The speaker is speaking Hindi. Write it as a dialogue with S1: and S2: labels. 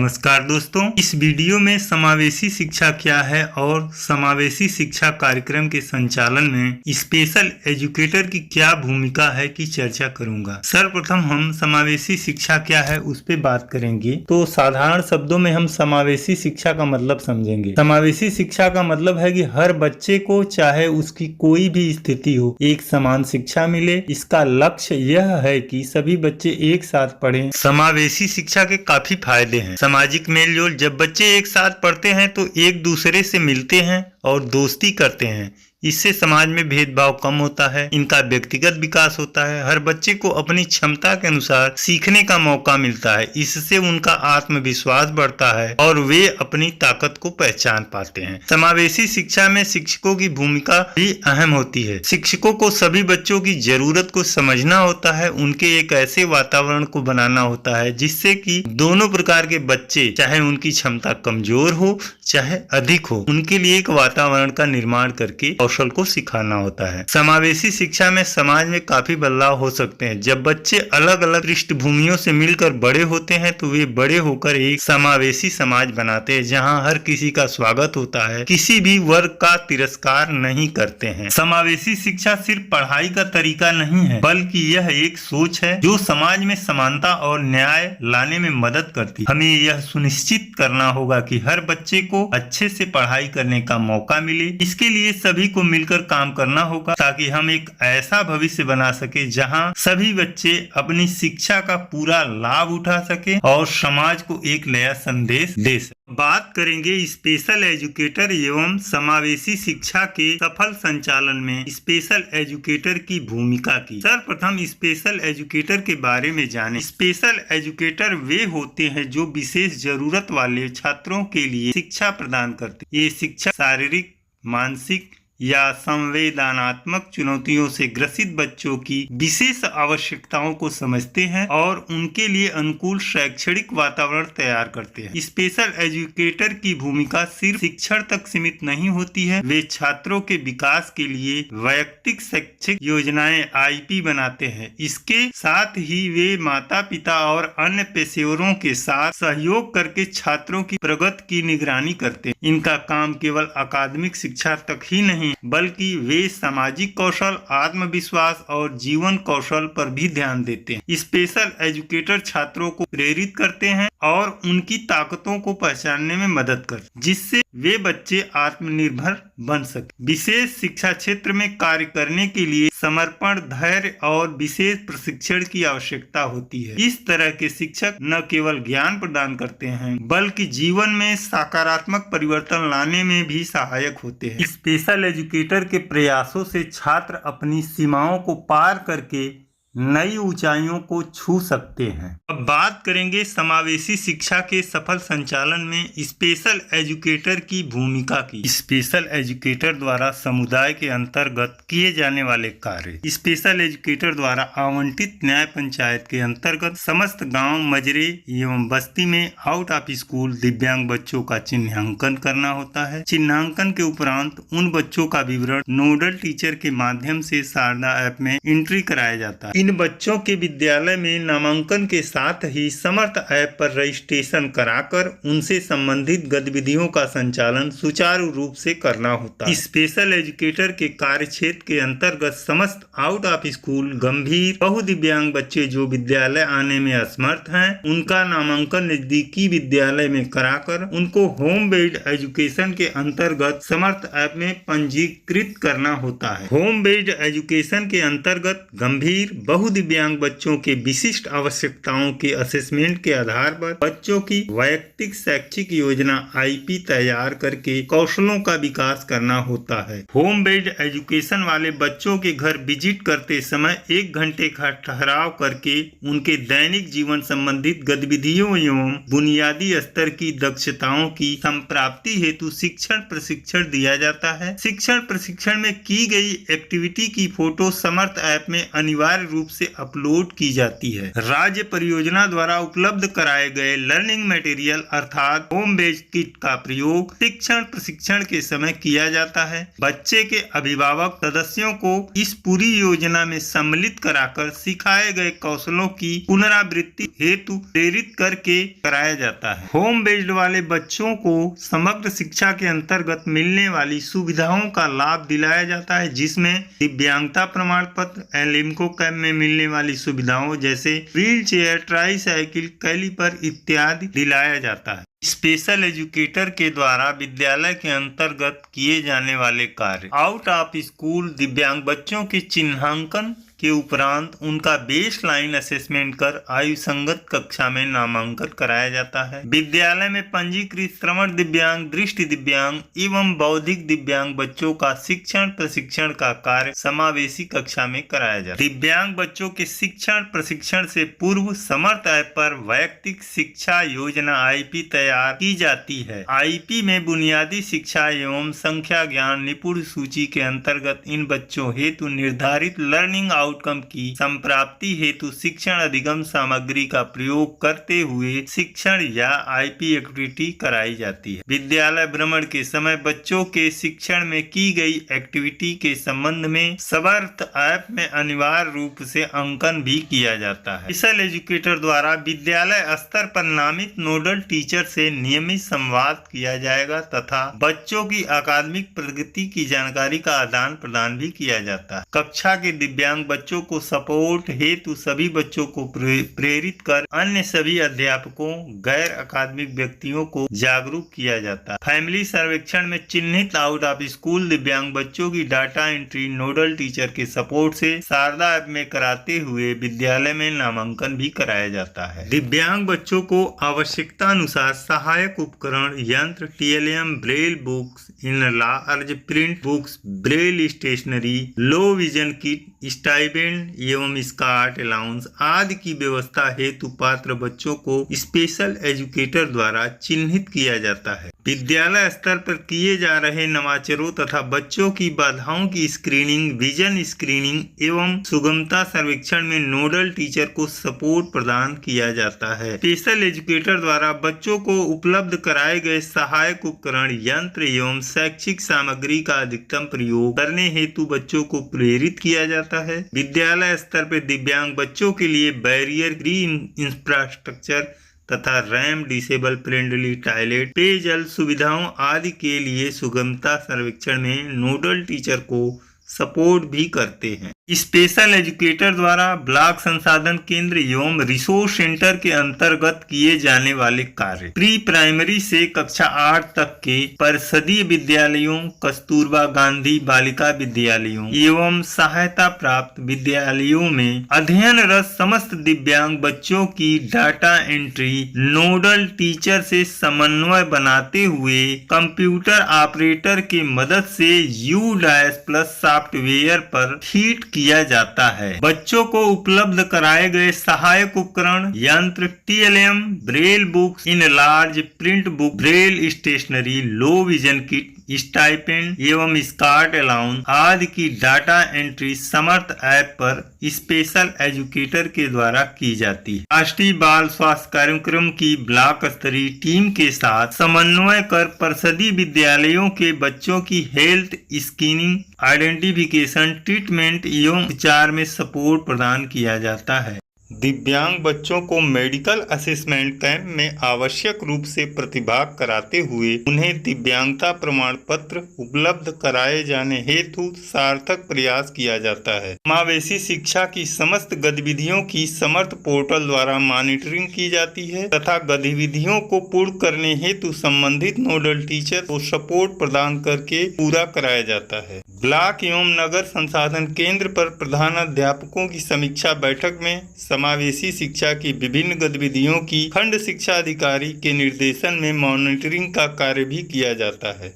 S1: नमस्कार दोस्तों, इस वीडियो में समावेशी शिक्षा क्या है और समावेशी शिक्षा कार्यक्रम के संचालन में स्पेशल एजुकेटर की क्या भूमिका है की चर्चा करूंगा। सर्वप्रथम हम समावेशी शिक्षा क्या है उस पे बात करेंगे। तो साधारण शब्दों में हम समावेशी शिक्षा का मतलब समझेंगे। समावेशी शिक्षा का मतलब है कि हर बच्चे को चाहे उसकी कोई भी स्थिति हो एक समान शिक्षा मिले। इसका लक्ष्य यह है कि सभी बच्चे एक साथ पढ़ें। समावेशी शिक्षा के काफी फायदे हैं। सामाजिक मेलजोल, जब बच्चे एक साथ पढ़ते हैं तो एक दूसरे से मिलते हैं और दोस्ती करते हैं। इससे समाज में भेदभाव कम होता है। इनका व्यक्तिगत विकास होता है। हर बच्चे को अपनी क्षमता के अनुसार सीखने का मौका मिलता है। इससे उनका आत्मविश्वास बढ़ता है और वे अपनी ताकत को पहचान पाते हैं। समावेशी शिक्षा में शिक्षकों की भूमिका भी अहम होती है। शिक्षकों को सभी बच्चों की जरूरत को समझना होता है। उनके एक ऐसे वातावरण को बनाना होता है जिससे कि दोनों प्रकार के बच्चे, चाहे उनकी क्षमता कमजोर हो चाहे अधिक हो, उनके लिए एक वातावरण का निर्माण करके कौशल को सिखाना होता है। समावेशी शिक्षा में समाज में काफी बदलाव हो सकते हैं। जब बच्चे अलग अलग पृष्ठभूमियों से मिलकर बड़े होते हैं तो वे बड़े होकर एक समावेशी समाज बनाते हैं जहां हर किसी का स्वागत होता है, किसी भी वर्ग का तिरस्कार नहीं करते हैं। समावेशी शिक्षा सिर्फ पढ़ाई का तरीका नहीं है, बल्कि यह एक सोच है जो समाज में समानता और न्याय लाने में मदद करती है। हमें यह सुनिश्चित करना होगा कि हर बच्चे को अच्छे से पढ़ाई करने का मौका मिले। इसके लिए सभी को मिलकर काम करना होगा ताकि हम एक ऐसा भविष्य बना सके जहां सभी बच्चे अपनी शिक्षा का पूरा लाभ उठा सके और समाज को एक नया संदेश दे सके। बात करेंगे स्पेशल एजुकेटर एवं समावेशी शिक्षा के सफल संचालन में स्पेशल एजुकेटर की भूमिका की। सर्वप्रथम स्पेशल एजुकेटर के बारे में जानें। स्पेशल एजुकेटर वे होते हैं जो विशेष जरूरत वाले छात्रों के लिए शिक्षा प्रदान करते हैं। ये शिक्षा शारीरिक, मानसिक या संवेदनात्मक चुनौतियों से ग्रसित बच्चों की विशेष आवश्यकताओं को समझते हैं और उनके लिए अनुकूल शैक्षणिक वातावरण तैयार करते हैं। स्पेशल एजुकेटर की भूमिका सिर्फ शिक्षण तक सीमित नहीं होती है। वे छात्रों के विकास के लिए वैयक्तिक शैक्षिक योजनाएं आईपी बनाते हैं। इसके साथ ही वे माता पिता और अन्य पेशेवरों के साथ सहयोग करके छात्रों की प्रगति की निगरानी करते हैं। इनका काम केवल अकादमिक शिक्षा तक ही नहीं बल्कि वे सामाजिक कौशल, आत्मविश्वास और जीवन कौशल पर भी ध्यान देते हैं। स्पेशल एजुकेटर छात्रों को प्रेरित करते हैं और उनकी ताकतों को पहचानने में मदद करते हैं जिससे वे बच्चे आत्मनिर्भर बन सके। विशेष शिक्षा क्षेत्र में कार्य करने के लिए समर्पण, धैर्य और विशेष प्रशिक्षण की आवश्यकता होती है। इस तरह के शिक्षक न केवल ज्ञान प्रदान करते हैं बल्कि जीवन में सकारात्मक परिवर्तन लाने में भी सहायक होते हैं। स्पेशल एजुकेटर के प्रयासों से छात्र अपनी सीमाओं को पार करके नई ऊंचाइयों को छू सकते हैं। अब बात करेंगे समावेशी शिक्षा के सफल संचालन में स्पेशल एजुकेटर की भूमिका की। स्पेशल एजुकेटर द्वारा समुदाय के अंतर्गत किए जाने वाले कार्य। स्पेशल एजुकेटर द्वारा आवंटित न्याय पंचायत के अंतर्गत समस्त गांव, मजरे एवं बस्ती में आउट ऑफ स्कूल दिव्यांग बच्चों का चिन्हांकन करना होता है। चिन्हांकन के उपरांत उन बच्चों का विवरण नोडल टीचर के माध्यम से शारदा ऐप में एंट्री कराया जाता है। इन बच्चों के विद्यालय में नामांकन के साथ ही समर्थ ऐप पर रजिस्ट्रेशन कराकर उनसे संबंधित गतिविधियों का संचालन सुचारू रूप से करना होता है। स्पेशल एजुकेटर के कार्य क्षेत्र के अंतर्गत समस्त आउट ऑफ स्कूल गंभीर बहुदिव्यांग बच्चे जो विद्यालय आने में असमर्थ हैं, उनका नामांकन नजदीकी विद्यालय में कराकर उनको होम बेस्ड एजुकेशन के अंतर्गत समर्थ ऐप में पंजीकृत करना होता है। होम बेस्ड एजुकेशन के अंतर्गत गंभीर बहुदिव्यांग बच्चों के विशिष्ट आवश्यकताओं के असेसमेंट के आधार पर बच्चों की वैयक्तिक शैक्षिक योजना आईपी तैयार करके कौशलों का विकास करना होता है। होम बेस्ड एजुकेशन वाले बच्चों के घर विजिट करते समय 1 घंटे का ठहराव करके उनके दैनिक जीवन संबंधित गतिविधियों एवं बुनियादी स्तर की दक्षताओं की संप्राप्ति हेतु शिक्षण प्रशिक्षण दिया जाता है। शिक्षण प्रशिक्षण में की गई एक्टिविटी की फोटो समर्थ ऐप में अनिवार्य रूप रूप से अपलोड की जाती है। राज्य परियोजना द्वारा उपलब्ध कराए गए लर्निंग मटेरियल अर्थात होम बेस्ड किट का प्रयोग शिक्षण प्रशिक्षण के समय किया जाता है। बच्चे के अभिभावक सदस्यों को इस पूरी योजना में सम्मिलित कराकर सिखाए गए कौशलों की पुनरावृत्ति हेतु प्रेरित करके कराया जाता है। होम बेस्ड वाले बच्चों को समग्र शिक्षा के अंतर्गत मिलने वाली सुविधाओं का लाभ दिलाया जाता है, जिसमें दिव्यांगता प्रमाण पत्र, एलिम्को कैंप में मिलने वाली सुविधाओं जैसे व्हील चेयर, ट्राईसाइकिल, कैलिपर इत्यादि दिलाया जाता है। स्पेशल एजुकेटर के द्वारा विद्यालय के अंतर्गत किए जाने वाले कार्य आउट ऑफ स्कूल दिव्यांग बच्चों के चिन्हांकन के उपरांत उनका बेसलाइन असेसमेंट कर आयु संगत कक्षा में नामांकन कराया जाता है। विद्यालय में पंजीकृत श्रवण दिव्यांग, दृष्टि दिव्यांग एवं बौद्धिक दिव्यांग बच्चों का शिक्षण प्रशिक्षण का कार्य समावेशी कक्षा में कराया जाता है। दिव्यांग बच्चों के शिक्षण प्रशिक्षण से पूर्व समर्थ ऐप पर वैयक्तिक शिक्षा योजना (आईपी) तैयार की जाती है। आईपी में बुनियादी शिक्षा एवं संख्या ज्ञान निपुण सूची के अंतर्गत इन बच्चों हेतु निर्धारित लर्निंग आउटकम की संप्राप्ति हेतु शिक्षण अधिगम सामग्री का प्रयोग करते हुए शिक्षण या आईपी एक्टिविटी कराई जाती है। विद्यालय भ्रमण के समय बच्चों के शिक्षण में की गई एक्टिविटी के संबंध में समर्थ ऐप में अनिवार्य रूप से अंकन भी किया जाता है। स्पेशल एजुकेटर द्वारा विद्यालय स्तर पर नामित नोडल टीचर से नियमित संवाद किया जाएगा तथा बच्चों की अकादमिक प्रगति की जानकारी का आदान प्रदान भी किया जाता है। कक्षा के दिव्यांग बच्चों को सपोर्ट हेतु सभी बच्चों को प्रेरित कर अन्य सभी अध्यापकों गैर अकादमिक व्यक्तियों को जागरूक किया जाता है। फैमिली सर्वेक्षण में चिन्हित आउट ऑफ स्कूल दिव्यांग बच्चों की डाटा एंट्री नोडल टीचर के सपोर्ट से शारदा ऐप में कराते हुए विद्यालय में नामांकन भी कराया जाता है। दिव्यांग बच्चों को आवश्यकता अनुसार सहायक उपकरण यंत्र, TLM, braille books, enlarge print books, braille stationery, low vision kit, stipend एवं स्कार्ट अलाउंस आदि की व्यवस्था हेतु पात्र बच्चों को स्पेशल एजुकेटर द्वारा चिन्हित किया जाता है। विद्यालय स्तर पर किए जा रहे नवाचारों तथा बच्चों की बाधाओं की स्क्रीनिंग, विजन स्क्रीनिंग एवं सुगमता सर्वेक्षण में नोडल टीचर को सपोर्ट प्रदान किया जाता है। स्पेशल एजुकेटर द्वारा बच्चों को उपलब्ध कराए गए सहायक उपकरण यंत्र एवं शैक्षिक सामग्री का अधिकतम प्रयोग करने हेतु बच्चों को प्रेरित किया जाता है। विद्यालय स्तर पर दिव्यांग बच्चों के लिए बैरियर फ्री इंफ्रास्ट्रक्चर तथा रैम डिसेबल फ्रेंडली टॉयलेट, पेयजल सुविधाओं आदि के लिए सुगमता सर्वेक्षण में नोडल टीचर को सपोर्ट भी करते हैं। स्पेशल एजुकेटर द्वारा ब्लॉक संसाधन केंद्र एवं रिसोर्स सेंटर के अंतर्गत किए जाने वाले कार्य प्री प्राइमरी से कक्षा 8 तक के परिषदीय विद्यालयों, कस्तूरबा गांधी बालिका विद्यालयों एवं सहायता प्राप्त विद्यालयों में अध्ययनरत समस्त दिव्यांग बच्चों की डाटा एंट्री नोडल टीचर से समन्वय बनाते हुए कंप्यूटर ऑपरेटर की मदद से U-+ सॉफ्टवेयर पर फीड किया जाता है। बच्चों को उपलब्ध कराए गए सहायक उपकरण यंत्र, TLM, braille books, enlarge print book, braille stationery, low vision kit, stipend एवं स्कार्ट अलाउंस आदि की डाटा एंट्री समर्थ ऐप पर स्पेशल एजुकेटर के द्वारा की जाती है। राष्ट्रीय बाल स्वास्थ्य कार्यक्रम की ब्लॉक स्तरीय टीम के साथ समन्वय कर परिषदीय विद्यालयों के बच्चों की हेल्थ स्क्रीनिंग, आइडेंटिफिकेशन, ट्रीटमेंट एवं उपचार में सपोर्ट प्रदान किया जाता है। दिव्यांग बच्चों को मेडिकल असेसमेंट कैंप में आवश्यक रूप से प्रतिभाग कराते हुए उन्हें दिव्यांगता प्रमाण पत्र उपलब्ध कराए जाने हेतु सार्थक प्रयास किया जाता है। समावेशी शिक्षा की समस्त गतिविधियों की समर्थ पोर्टल द्वारा मॉनिटरिंग की जाती है तथा गतिविधियों को पूर्ण करने हेतु संबंधित नोडल टीचर को सपोर्ट प्रदान करके पूरा कराया जाता है। ब्लॉक एवं नगर संसाधन केंद्र पर प्रधानाध्यापकों की समीक्षा बैठक में समावेशी शिक्षा की विभिन्न गतिविधियों की खंड शिक्षा अधिकारी के निर्देशन में मॉनिटरिंग का कार्य भी किया जाता है।